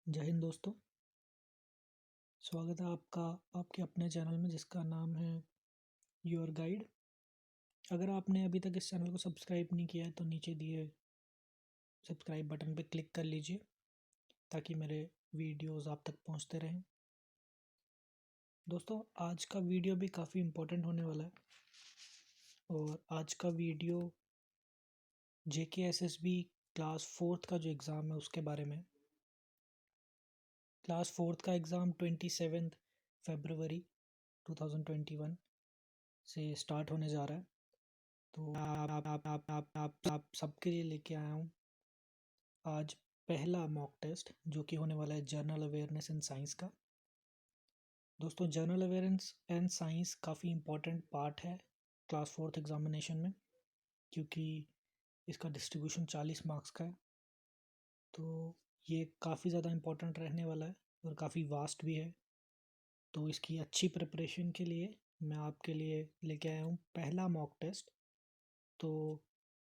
जय हिंद दोस्तों। स्वागत है आपका आपके अपने चैनल में जिसका नाम है योर गाइड। अगर आपने अभी तक इस चैनल को सब्सक्राइब नहीं किया है तो नीचे दिए सब्सक्राइब बटन पर क्लिक कर लीजिए ताकि मेरे वीडियोस आप तक पहुंचते रहें। दोस्तों, आज का वीडियो भी काफ़ी इम्पोर्टेंट होने वाला है और आज का वीडियो JKSSB क्लास 4th का जो एग्ज़ाम है उसके बारे में। क्लास 4th का एग्ज़ाम 27 फरवरी 2021 से स्टार्ट होने जा रहा है। तो आप सबके लिए लेके आया हूँ आज पहला मॉक टेस्ट जो कि होने वाला है जर्नल अवेयरनेस एंड साइंस का। दोस्तों, जर्नल अवेयरनेस एंड साइंस काफ़ी इम्पोर्टेंट पार्ट है क्लास 4th एग्जामिनेशन में, क्योंकि इसका डिस्ट्रीब्यूशन 40 मार्क्स का है। तो ये काफ़ी ज़्यादा इम्पोर्टेंट रहने वाला है और काफ़ी वास्ट भी है। तो इसकी अच्छी प्रिपरेशन के लिए मैं आपके लिए लेके आया हूँ पहला मॉक टेस्ट। तो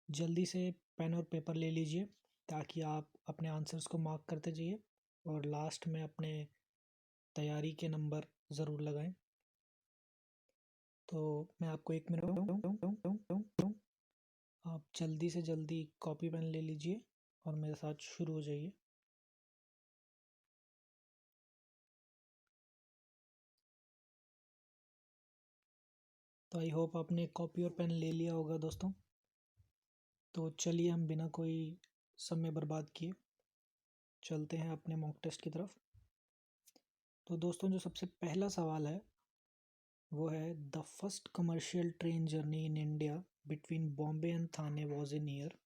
जल्दी से पेन और पेपर ले लीजिए ताकि आप अपने आंसर्स को मार्क करते जाइए और लास्ट में अपने तैयारी के नंबर ज़रूर लगाएं। तो मैं आपको 1 मिनट, आप जल्दी से जल्दी कॉपी पेन ले लीजिए और मेरे साथ शुरू हो जाइए। तो आई होप आपने कॉपी और पेन ले लिया होगा दोस्तों। तो चलिए हम बिना कोई समय बर्बाद किए चलते हैं अपने मॉक टेस्ट की तरफ। तो दोस्तों, जो सबसे पहला सवाल है वो है the first commercial train journey in India between Bombay and Thane was in year.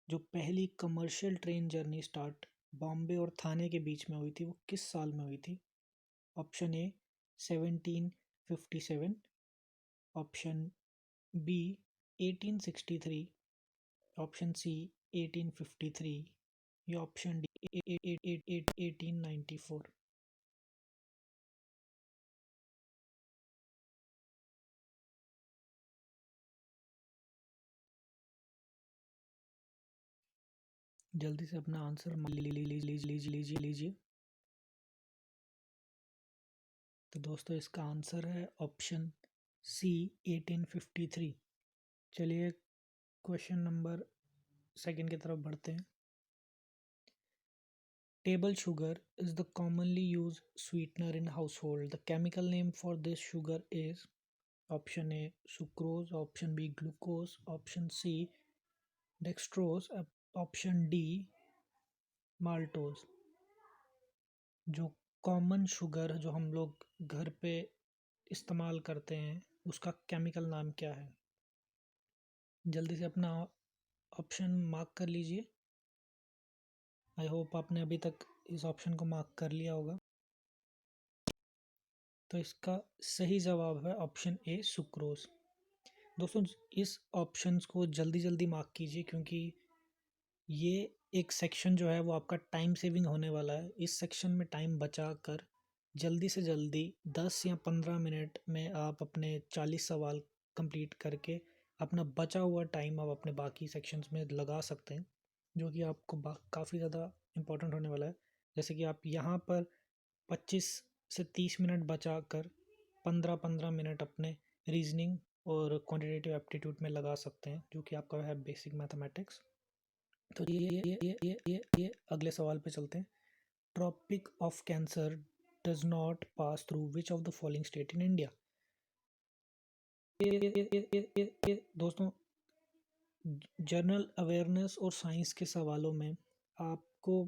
जो पहली commercial train journey start Bombay और थाने के बीच में हुई थी वो किस साल में हुई थी? Option A 1757, option B 1863, option C 1853 या ऑप्शन डी 1894। जल्दी से अपना आंसर लीजिए। तो दोस्तों, इसका आंसर है ऑप्शन सी 1853। चलिए क्वेश्चन नंबर सेकंड की तरफ बढ़ते हैं। Table sugar is the commonly used sweetener in household. The chemical name for this sugar is option A sucrose, option B glucose, option C dextrose, option D maltose। जो common sugar जो हम लोग घर पे इस्तेमाल करते हैं उसका केमिकल नाम क्या है? जल्दी से अपना ऑप्शन मार्क कर लीजिए। आई होप आपने अभी तक इस ऑप्शन को मार्क कर लिया होगा। तो इसका सही जवाब है ऑप्शन ए सुक्रोज। दोस्तों, इस ऑप्शंस को जल्दी जल्दी मार्क कीजिए क्योंकि ये एक सेक्शन जो है वो आपका टाइम सेविंग होने वाला है। इस सेक्शन में टाइम बचा कर जल्दी से जल्दी 10 या 15 मिनट में आप अपने 40 सवाल कंप्लीट करके अपना बचा हुआ टाइम आप अपने बाकी सेक्शंस में लगा सकते हैं, जो कि आपको काफ़ी ज़्यादा इम्पोर्टेंट होने वाला है। जैसे कि आप यहाँ पर 25 से 30 मिनट बचा कर 15-15 मिनट अपने रीजनिंग और क्वांटिटेटिव एप्टीट्यूड में लगा सकते हैं, जो कि आपका है बेसिक मैथमेटिक्स। तो ये अगले सवाल पे चलते हैं। Tropic of cancer does not pass through which of the following state in India. दोस्तों, जनरल अवेयरनेस और साइंस के सवालों में आपको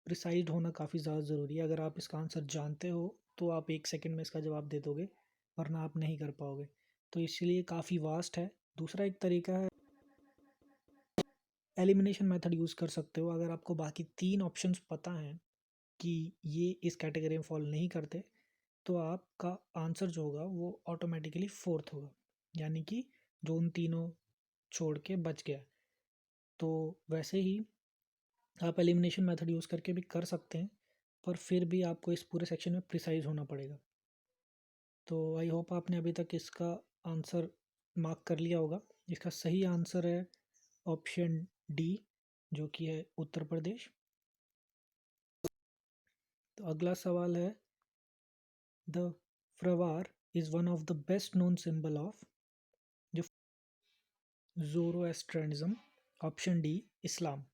प्रिसाइज होना काफ़ी ज़्यादा ज़रूरी है। अगर आप इसका आंसर जानते हो तो आप 1 सेकंड में इसका जवाब दे दोगे, वरना आप नहीं कर पाओगे। तो इसलिए काफ़ी वास्ट है। दूसरा एक तरीका है, एलिमिनेशन मेथड यूज़ कर सकते हो। अगर आपको बाकी 3 ऑप्शंस पता हैं कि ये इस कैटेगरी में फॉल नहीं करते तो आपका आंसर जो होगा वो ऑटोमेटिकली 4th होगा, यानी कि जो उन तीनों छोड़ के बच गया। तो वैसे ही आप एलिमिनेशन मेथड यूज़ करके भी कर सकते हैं, पर फिर भी आपको इस पूरे सेक्शन में प्रिसाइज होना पड़ेगा। तो आई होप आपने अभी तक इसका आंसर मार्क कर लिया होगा। इसका सही आंसर है ऑप्शन डी, जो कि है उत्तर प्रदेश। तो अगला सवाल है, the Faravahar is one of the best known symbol of जो ज़ोरोएस्ट्रियनिज्म। ऑप्शन डी इस्लाम।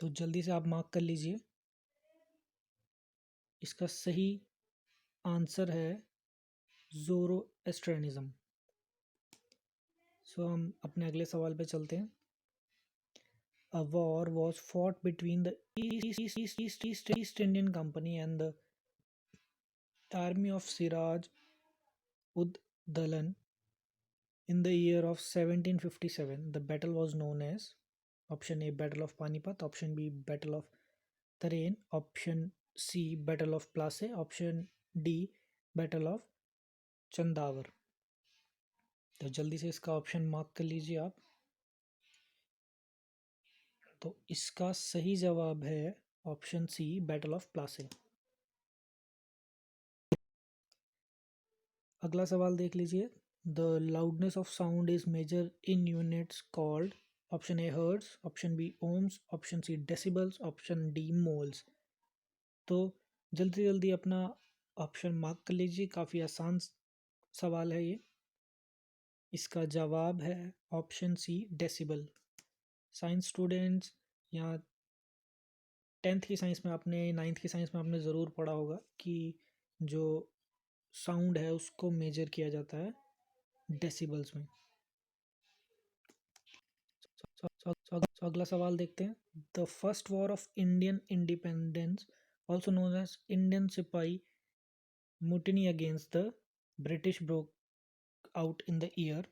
तो जल्दी से आप मार्क कर लीजिए, इसका सही आंसर है ज़ोरोएस्ट्रियनिज्म। सो हम अपने अगले सवाल पे चलते हैं। A war was fought between the East Indian Company and the army of Siraj ud Daulah in the year of 1757. The battle was known as option A Battle of Panipat, option B Battle of Tarain, option C Battle of Plassey, option D Battle of Chandavar। तो जल्दी से इसका option mark कर लीजिए आप। तो इसका सही जवाब है option C battle of Plassey. अगला सवाल देख लीजिए। The loudness of sound is measure in units called. Option A hertz, option B ohms, option C decibels, option D moles. तो जल्दी जल्दी अपना ऑप्शन मार्क कर लीजिए, काफ़ी आसान सवाल है ये। इसका जवाब है option C decibel. Science students या 10th की साइंस में आपने, 9th की साइंस में आपने ज़रूर पढ़ा होगा कि जो साउंड है उसको मेजर किया जाता है डेसिबल्स में। अगला सवाल देखते हैं। The first war of Indian independence also known as Indian sipahi mutiny against the British broke out in the year।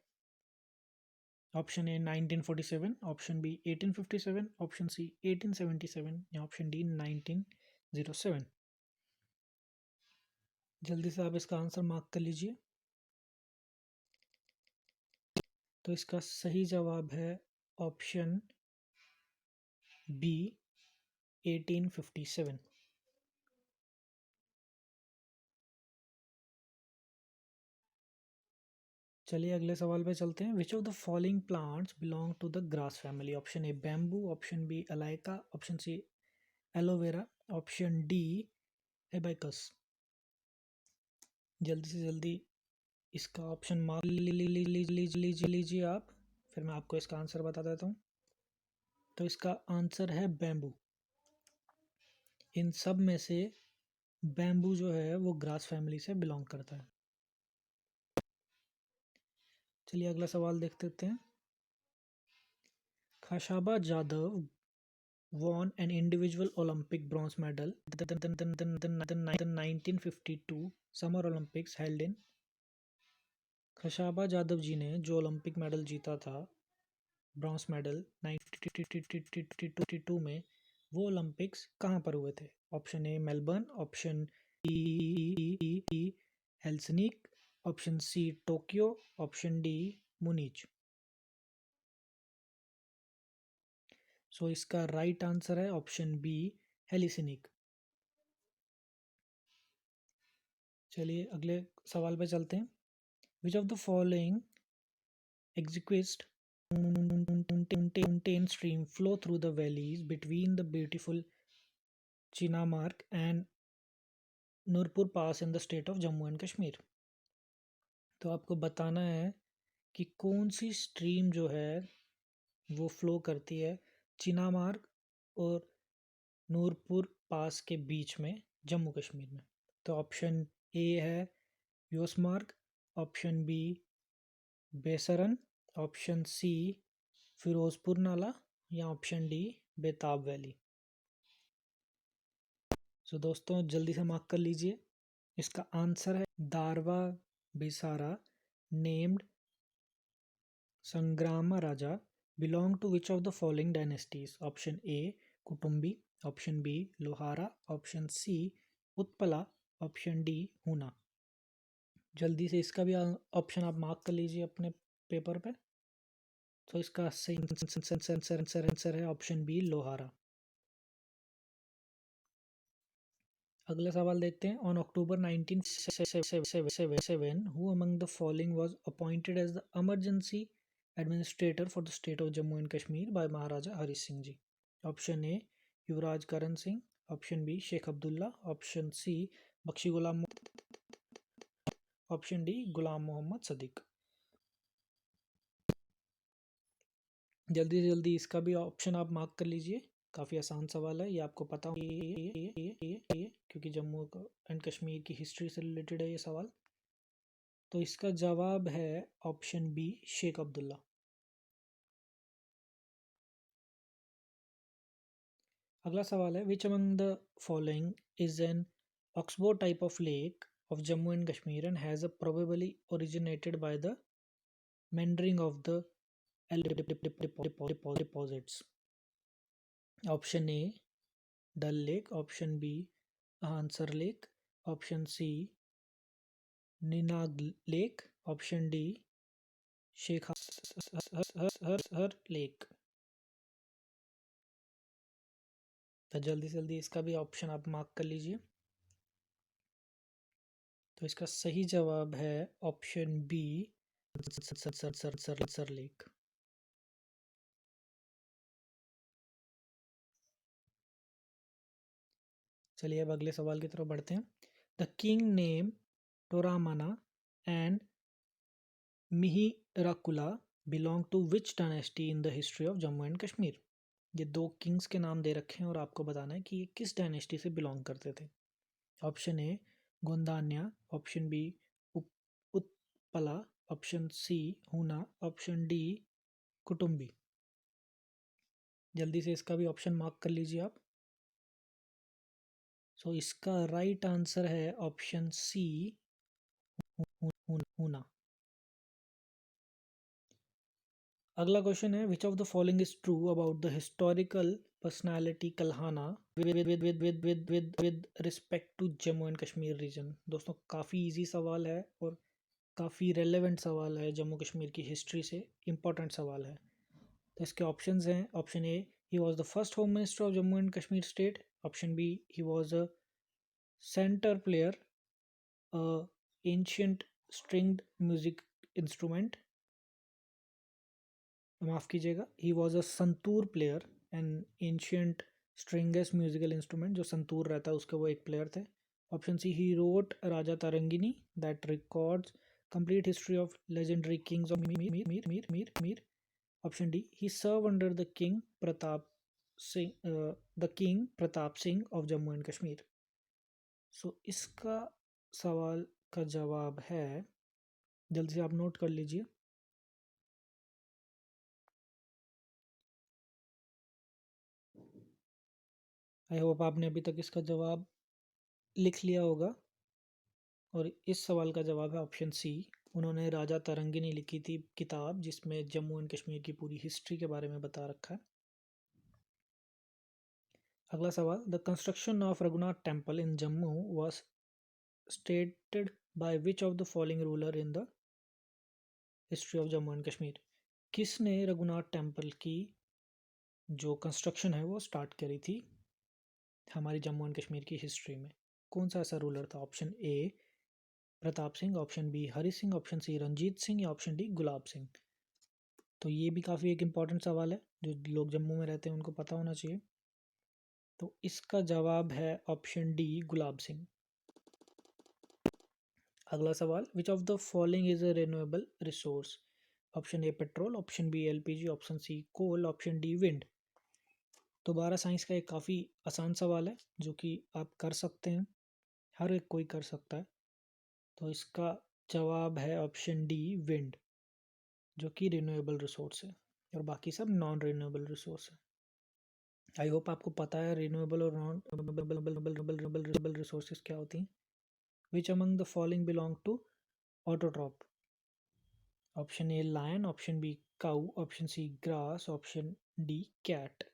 Option A 1947, option B 1857, option C 1877 या ऑप्शन डी 1907। जल्दी से आप इसका आंसर मार्क कर लीजिए। तो इसका सही जवाब है ऑप्शन बी 1857। चलिए अगले सवाल पे चलते हैं। Which of the following plants belong to the grass family. Option A bamboo, option B alaica, option C aloe vera, option D hibiscus. जल्दी से जल्दी इसका ऑप्शन मार्क लीजिए आप, फिर मैं आपको इसका आंसर बता देता हूँ। तो इसका आंसर है बैम्बू। इन सब में से बैम्बू जो है वो ग्रास फैमिली से बिलोंग करता है। चलिए अगला सवाल देख लेते हैं। Khashaba Jadav won an individual Olympic bronze medal at the 1952 Summer Olympics held in। Khashaba Jadav जी ने जो ओलंपिक मेडल जीता था, ब्रॉन्ज मेडल 1952 में, वो ओलंपिक्स कहाँ पर हुए थे। Option A Melbourne, option B Helsinki, option C Tokyo, option D Munich. So इसका राइट आंसर है ऑप्शन बी हेल्सिंकी। चलिए अगले सवाल पे चलते हैं। Which of the following exquisite mountain stream flow through the valleys between the beautiful Chinamark and Nurpur Pass in the state of Jammu and Kashmir। तो आपको बताना है कि कौन सी स्ट्रीम जो है वो फ्लो करती है चिनामार्ग और नूरपुर पास के बीच में जम्मू कश्मीर में। तो ऑप्शन ए है Yusmarg, option B Baisaran, option C Ferozpur Nallah या option D Betaab valley. So दोस्तों जल्दी से मार्क कर लीजिए, इसका आंसर है दारवा बेसारा named Sangrama Raja belong to which of the following dynasties. Option A Kutumbi, option B Lohara, option C Utpala, option D Huna. जल्दी से इसका भी ऑप्शन आप मार्क कर लीजिए अपने पेपर पे। तो इसका सही आंसर है ऑप्शन बी लोहारा। अगला सवाल देखते हैं। On October 1977 who among the following was appointed as the emergency administrator for the state of Jammu and Kashmir by Maharaja Hari Singh ji. Option A Yuvraj Karan Singh, option B Sheikh Abdullah, option C Bakshi Ghulam, option D Ghulam Mohammad Sadiq. जल्दी से जल्दी इसका भी ऑप्शन आप मार्क कर लीजिए। काफ़ी आसान सवाल है, ये आपको पता हो क्योंकि जम्मू एंड कश्मीर की हिस्ट्री से रिलेटेड है ये सवाल। तो इसका जवाब है ऑप्शन बी शेख अब्दुल्ला। अगला सवाल है विच among the following is N oxbow type of lake of Jammu and Kashmir and has a probably originated by the meandering of the deposits. Option A Dal Lake, option B Hansar Lake, option C Ninag Lake, option D Sheikh Lake। तो जल्दी से जल्दी इसका भी option आप mark कर लीजिए। तो इसका सही जवाब है ऑप्शन बी सर लेक। चलिए अब अगले सवाल की तरफ बढ़ते हैं। The king name Toramana and Mihirakula belong to which dynasty in the history of Jammu and Kashmir. ये दो किंग्स के नाम दे रखे हैं और आपको बताना है कि ये किस डायनेस्टी से बिलोंग करते थे। Option A Gonanda, option B Utpala, option C Huna, option D कुटुंबी। जल्दी से इसका भी ऑप्शन मार्क कर लीजिए आप। सो इसका राइट आंसर है ऑप्शन सी हुना। अगला क्वेश्चन है which of the following is true about the historical personality Kalhana with respect to Jammu and Kashmir region. दोस्तों काफ़ी इजी सवाल है और काफ़ी रेलेवेंट सवाल है, जम्मू कश्मीर की हिस्ट्री से इम्पोर्टेंट सवाल है। तो इसके ऑप्शंस हैं। Option A he was the first home minister of Jammu and Kashmir state, option B he was a centre player ancient stringed music instrument, माफ़ कीजिएगा, he was a santoor player an ancient strings musical instrument, जो संतूर रहता है उसके वो एक player थे। Option C he wrote Rajatarangini that records complete history of legendary kings of मीर। Option D he served under the king Pratap Singh of Jammu and Kashmir. So इसका सवाल का जवाब है, जल्दी से आप नोट कर लीजिए। आई होप आपने अभी तक इसका जवाब लिख लिया होगा। और इस सवाल का जवाब है ऑप्शन सी। उन्होंने राजा तरंगिनी लिखी थी किताब जिसमें जम्मू एंड कश्मीर की पूरी हिस्ट्री के बारे में बता रखा है। अगला सवाल the construction of Raghunath temple in Jammu was stated by which of the following ruler in the history of Jammu and Kashmir. किसने रघुनाथ टेम्पल की जो कंस्ट्रक्शन है वो स्टार्ट करी थी हमारी जम्मू एंड कश्मीर की हिस्ट्री में? कौन सा ऐसा रूलर था? Option A Pratap Singh, option B Hari Singh, option C Ranjit Singh या ऑप्शन डी गुलाब सिंह। तो ये भी काफ़ी एक इम्पॉर्टेंट सवाल है, जो लोग जम्मू में रहते हैं उनको पता होना चाहिए। तो इसका जवाब है ऑप्शन डी गुलाब सिंह। अगला सवाल which of the following is a renewable resource. Option A petrol, option B LPG, option C coal, option D wind. दोबारा साइंस का एक काफ़ी आसान सवाल है जो कि आप कर सकते हैं, हर एक कोई कर सकता है। तो इसका जवाब है ऑप्शन डी विंड, जो कि रिन्यूएबल रिसोर्स है और बाकी सब नॉन रिन्यूएबल रिसोर्स है। आई होप आपको पता है रिन्यूएबल और नॉन रिन्यूएबल रिसोर्सेज क्या होती हैं। Which among the following belong to autotroph. Option A lion, option B cow, option C grass, option D cat.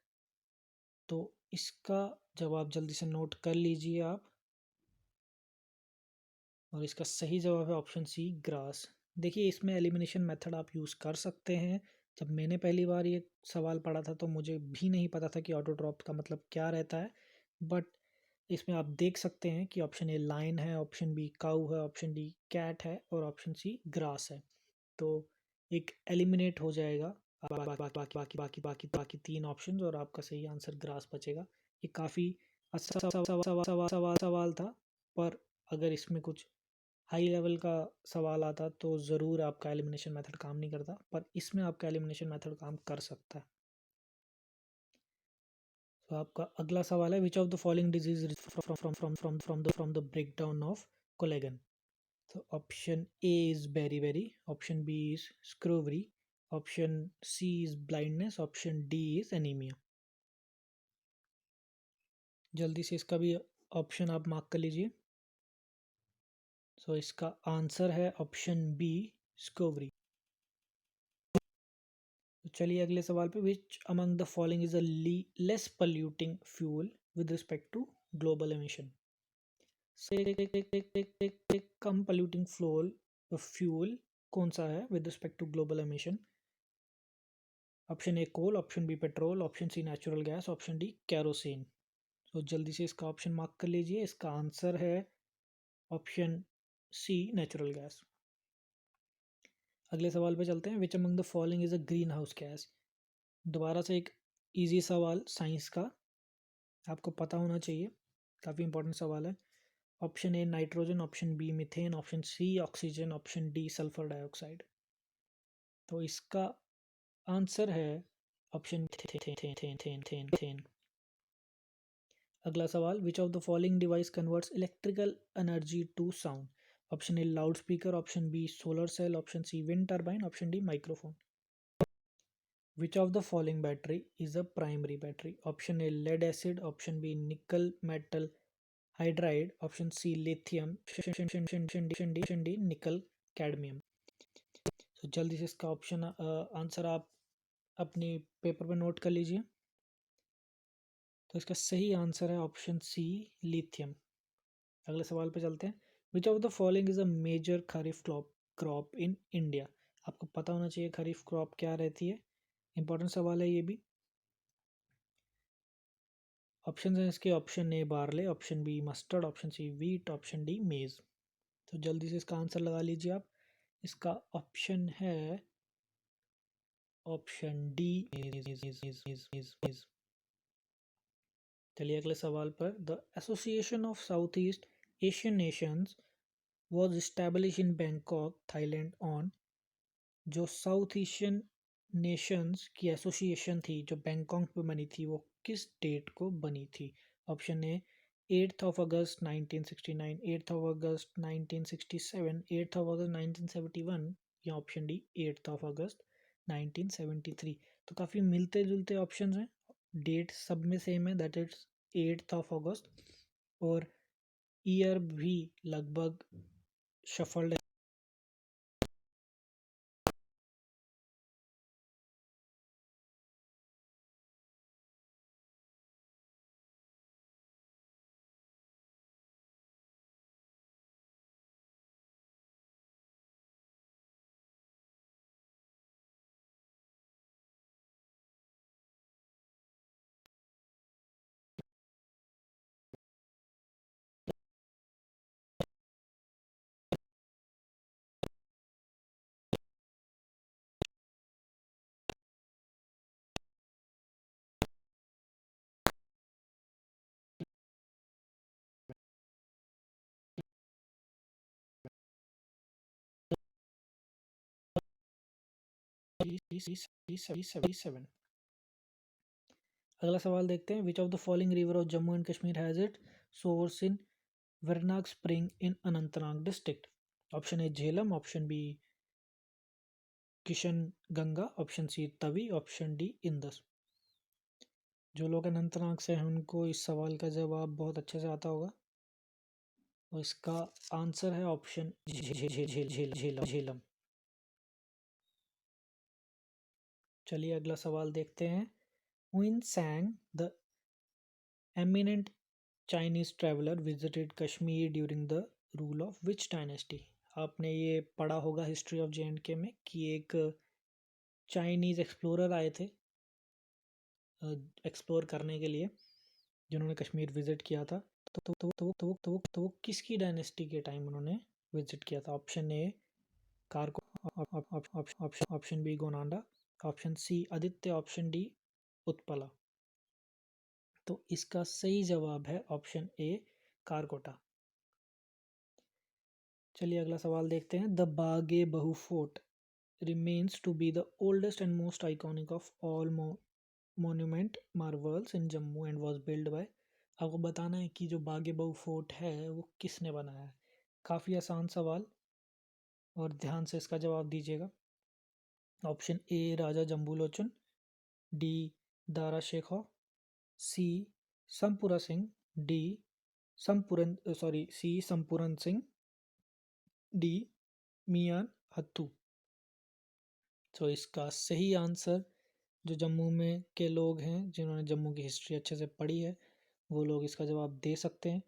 तो इसका जवाब जल्दी से नोट कर लीजिए आप। और इसका सही जवाब है ऑप्शन सी ग्रास। देखिए इसमें एलिमिनेशन मेथड आप यूज़ कर सकते हैं। जब मैंने पहली बार ये सवाल पढ़ा था तो मुझे भी नहीं पता था कि ऑटोट्रॉप का मतलब क्या रहता है, बट इसमें आप देख सकते हैं कि ऑप्शन ए लाइन है, ऑप्शन बी काऊ है, ऑप्शन डी कैट है और ऑप्शन सी ग्रास है। तो एक एलिमिनेट हो जाएगा बाकी बाकी बाकी बाकी बाकी बाकी तीन ऑप्शन और आपका सही आंसर ग्रास बचेगा। ये काफ़ी सवाल था, पर अगर इसमें कुछ हाई लेवल का सवाल आता तो ज़रूर आपका एलिमिनेशन मेथड काम नहीं करता, पर इसमें आपका एलिमिनेशन मेथड काम कर सकता है। तो आपका अगला सवाल है, which of the following disease from the breakdown of collagen. तो option A is beri, option B is scurvy, option C is blindness, option D is anaemia. जल्दी से इसका भी ऑप्शन आप मार्क कर लीजिए। सो इसका आंसर है ऑप्शन बी, स्क्रोवरी। तो चलिए अगले सवाल पे, which among the following is a less polluting fuel with respect to global emission. कम पोल्यूटिंग फ्यूल कौन सा है with respect to global emission. Option A coal, option B petrol, option C natural gas, option D kerosene. तो जल्दी से इसका option mark कर लीजिए। इसका आंसर है ऑप्शन सी, नेचुरल गैस। अगले सवाल पे चलते हैं, which among the following is a green house gas. दोबारा से एक इजी सवाल साइंस का, आपको पता होना चाहिए, काफ़ी इंपॉर्टेंट सवाल है। Option A nitrogen, option B methane, option C oxygen, option D sulphur dioxide. तो इसका आंसर है ऑप्शन मीथेन। अगला सवाल, which of the following device converts electrical energy to sound. Option A loud speaker, option B solar cell, option C wind turbine, option D microphone. Which of the following battery is a primary battery. Option A lead acid, option B nickel metal hydride, option C lithium, option D निकल cadmium. तो जल्दी से इसका option answer आप अपने paper पे note कर लीजिए। तो इसका सही आंसर है ऑप्शन सी, लिथियम। अगले सवाल पे चलते हैं, which of the following is a major kharif crop in India. आपको पता होना चाहिए खरीफ क्रॉप क्या रहती है, इंपॉर्टेंट सवाल है ये भी। ऑप्शन है इसके, option A barley, option B mustard, option C wheat, option D maize. तो जल्दी से इसका आंसर लगा लीजिए आप। इसका ऑप्शन है ऑप्शन डी, मेज। चलिए अगले सवाल पर, the association of south east Asian Nations was establish in Bangkok Thailand on. जो साउथ एशियन नेशंस की एसोसिएशन थी जो बैंकॉक में बनी थी, वो किस डेट को बनी थी। Option A 8th of August 1969, 8th of August 1967, 8th of August 1971, या option D 8th of August 1973। तो काफ़ी मिलते जुलते ऑप्शंस हैं, डेट सब में सेम है, that is 8th of August, और ईयर भी लगभग शफल्ड। अगला सवाल देखते हैं, which of the following river of Jammu and Kashmir has it source in Verinag spring in Anantnag district. Option A Jhelum, option B Kishan Ganga, option C Tawi, option D Indus. जो लोग अनंतनाग से हैं उनको इस सवाल का जवाब बहुत अच्छे से आता होगा। तो इसका आंसर है ऑप्शन झेलम। चलिए अगला सवाल देखते हैं, हुइन सांग the eminent Chinese traveller visited Kashmir during the rule of which dynasty. आपने ये पढ़ा होगा हिस्ट्री ऑफ जे में कि एक चाइनीज एक्सप्लोरर आए थे एक्सप्लोर करने के लिए, जिन्होंने कश्मीर विजिट किया था। तो वो किसकी डायनेस्टी के टाइम उन्होंने विजिट किया था। Option A Karko, option B Gonanda, option C Aditya, option D Utpala. तो इसका सही जवाब है ऑप्शन ए कारकोटा। चलिए अगला सवाल देखते हैं। द बागे बहु fort remains to be the oldest and most iconic of all monument marvels in Jammu and was built by। आपको बताना है कि जो बागे बहु फोर्ट है वो किसने बनाया है। काफ़ी आसान सवाल और ध्यान से इसका जवाब दीजिएगा। Option A Raja Jambulochan, D Dara Shikoh, C Sampura Singh, D C Sampuran Singh, D Mian Hattu. तो इसका सही आंसर, जो जम्मू में के लोग हैं जिन्होंने जम्मू की हिस्ट्री अच्छे से पढ़ी है वो लोग इसका जवाब दे सकते हैं।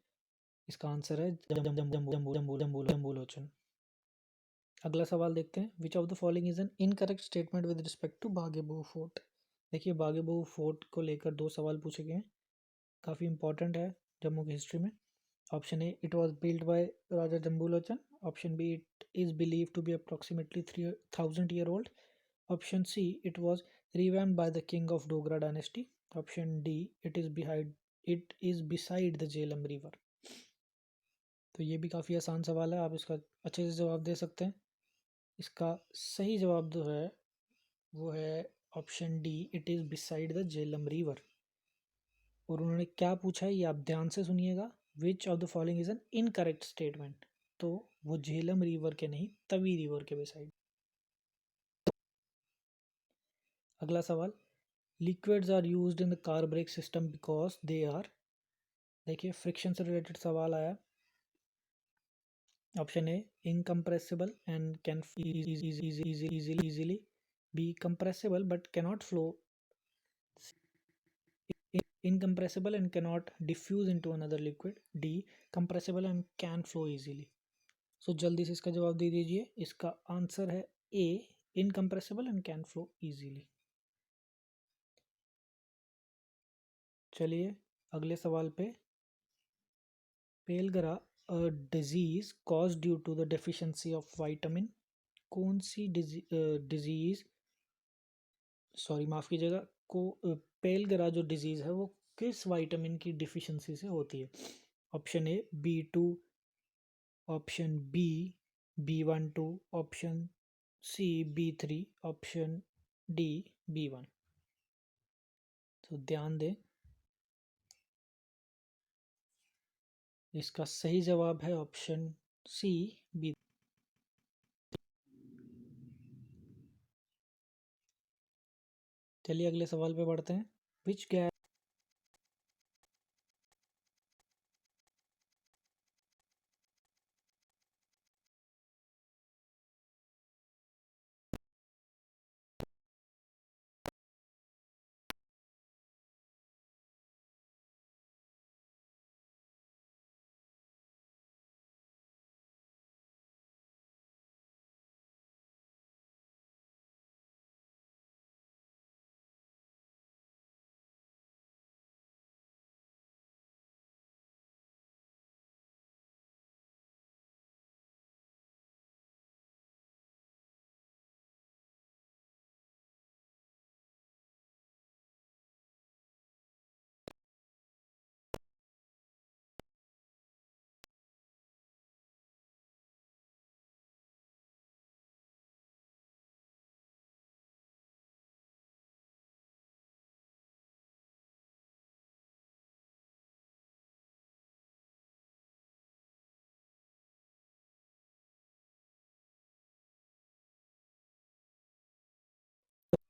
इसका आंसर है जम्बूलोचन। अगला सवाल देखते हैं। Which of the following is an incorrect statement with respect to बागेबहू फोर्ट। देखिए बागेबहू फोर्ट को लेकर दो सवाल पूछे गए हैं, काफ़ी इंपॉर्टेंट है जम्मू की हिस्ट्री में। Option A it was build by Raja Jambulochan, option B it is believe to be approximately 3000 year old, option C it was revamped by the king of Dogra dynasty, option D it is beside the Jhelum river। तो ये भी काफ़ी आसान सवाल है, आप इसका अच्छे से जवाब दे सकते हैं। इसका सही जवाब जो है वो है option D it is beside the Jhelum river. और उन्होंने क्या पूछा है ये आप ध्यान से सुनिएगा। विच of the following is an incorrect statement, तो वो झेलम रिवर के नहीं तवी रिवर के बिसाइड। अगला सवाल। Liquids are used in the car brake system because they are. देखिए फ्रिक्शन से रिलेटेड सवाल आया। Option A incompressible and can easily, B compressible but cannot flow, incompressible and cannot diffuse into another liquid, D compressible and can flow easily. So जल्दी से इसका जवाब दे दीजिए। इसका आंसर है A incompressible and can flow easily. चलिए अगले सवाल पे। Pellagra a disease cause due to the deficiency of vitamin. कौन सी डिजीज, सॉरी माफ़ कीजिएगा, को पेलगरा जो डिजीज़ है वो किस विटामिन की डिफिशिएंसी से होती है। Option A B2, option B B12, option C B3, option D B1। तो ध्यान दें, इसका सही जवाब है ऑप्शन सी बी। चलिए अगले सवाल पे बढ़ते हैं। विच गैस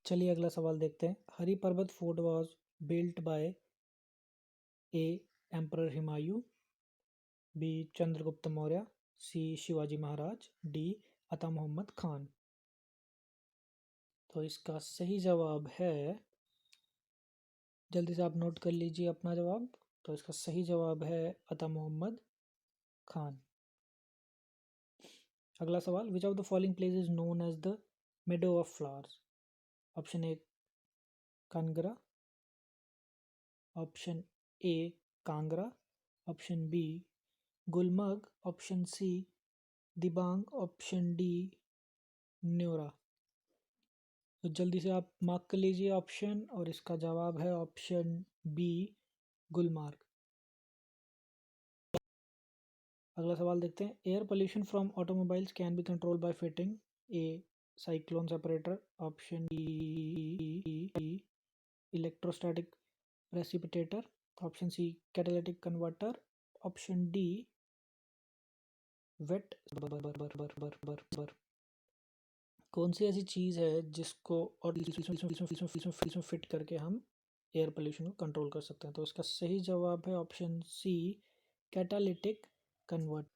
चलिए अगला सवाल देखते हैं। Hari Parbat fort was built by A emperor Humayun, B Chandragupta Maurya, C Shivaji Maharaj, D Ata Mohammad Khan. तो इसका सही जवाब है, जल्दी से आप नोट कर लीजिए अपना जवाब। तो इसका सही जवाब है अता मोहम्मद खान। अगला सवाल। Which of the following place is known as the meadow of flowers. Option A Kangra, option A Kangra, option B Gulmarg, option C Dibang, option D Neora. तो जल्दी से आप मार्क कर लीजिए ऑप्शन, और इसका जवाब है ऑप्शन बी गुलमार्ग। अगला सवाल देखते हैं, air pollution from automobiles can be control by fitting A cyclone separator, option B electrostatic precipitator, option C catalytic converter, option D wet. कौन सी ऐसी चीज़ है जिसको और इसमें फिट करके हम एयर पोल्यूशन को कंट्रोल कर सकते हैं? तो इसका सही जवाब है ऑप्शन सी कैटालिटिक कन्वर्ट।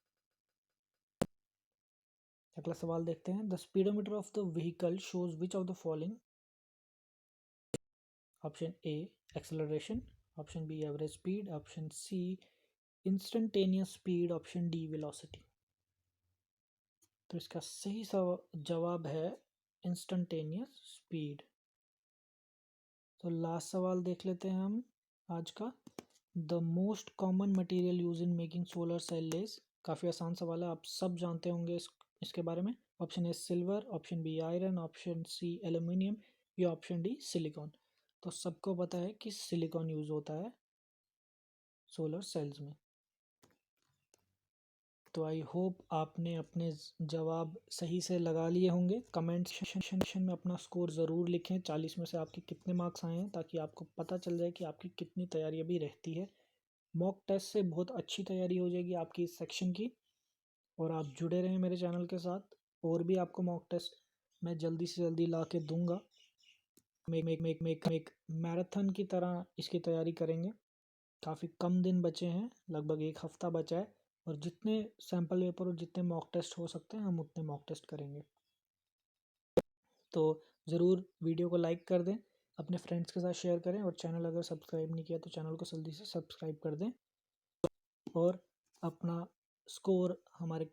अगला सवाल देखते हैं, the speedometer of the vehicle shows which of the following? Option A acceleration, option B average speed, option C instantaneous speed, option D velocity. तो इसका सही जवाब है इंस्टेंटेनियस स्पीड। तो लास्ट सवाल देख लेते हैं हम आज का, the most common material use in making solar cell is. काफ़ी आसान सवाल है, आप सब जानते होंगे इसके बारे में। Option A silver, option B iron, option C aluminium या ऑप्शन डी सिलिकॉन। तो सबको पता है कि सिलिकॉन यूज होता है सोलर सेल्स में। तो आई होप आपने अपने जवाब सही से लगा लिए होंगे। कमेंट सेक्शन में अपना स्कोर ज़रूर लिखें, 40 में से आपके कितने मार्क्स आए हैं, ताकि आपको पता चल जाए कि आपकी कितनी तैयारी अभी रहती है। मॉक टेस्ट से बहुत अच्छी तैयारी हो जाएगी आपकी इस सेक्शन की। और आप जुड़े रहें मेरे चैनल के साथ, और भी आपको मॉक टेस्ट मैं जल्दी से जल्दी ला के दूंगा। एक मैराथन की तरह इसकी तैयारी करेंगे। काफ़ी कम दिन बचे हैं, लगभग एक हफ्ता बचा है, और जितने सैम्पल पेपर और जितने मॉक टेस्ट हो सकते हैं हम उतने मॉक टेस्ट करेंगे। तो ज़रूर वीडियो को लाइक कर दें, अपने फ्रेंड्स के साथ शेयर करें, और चैनल अगर सब्सक्राइब नहीं किया तो चैनल को जल्दी से सब्सक्राइब कर दें, और अपना स्कोर हमारे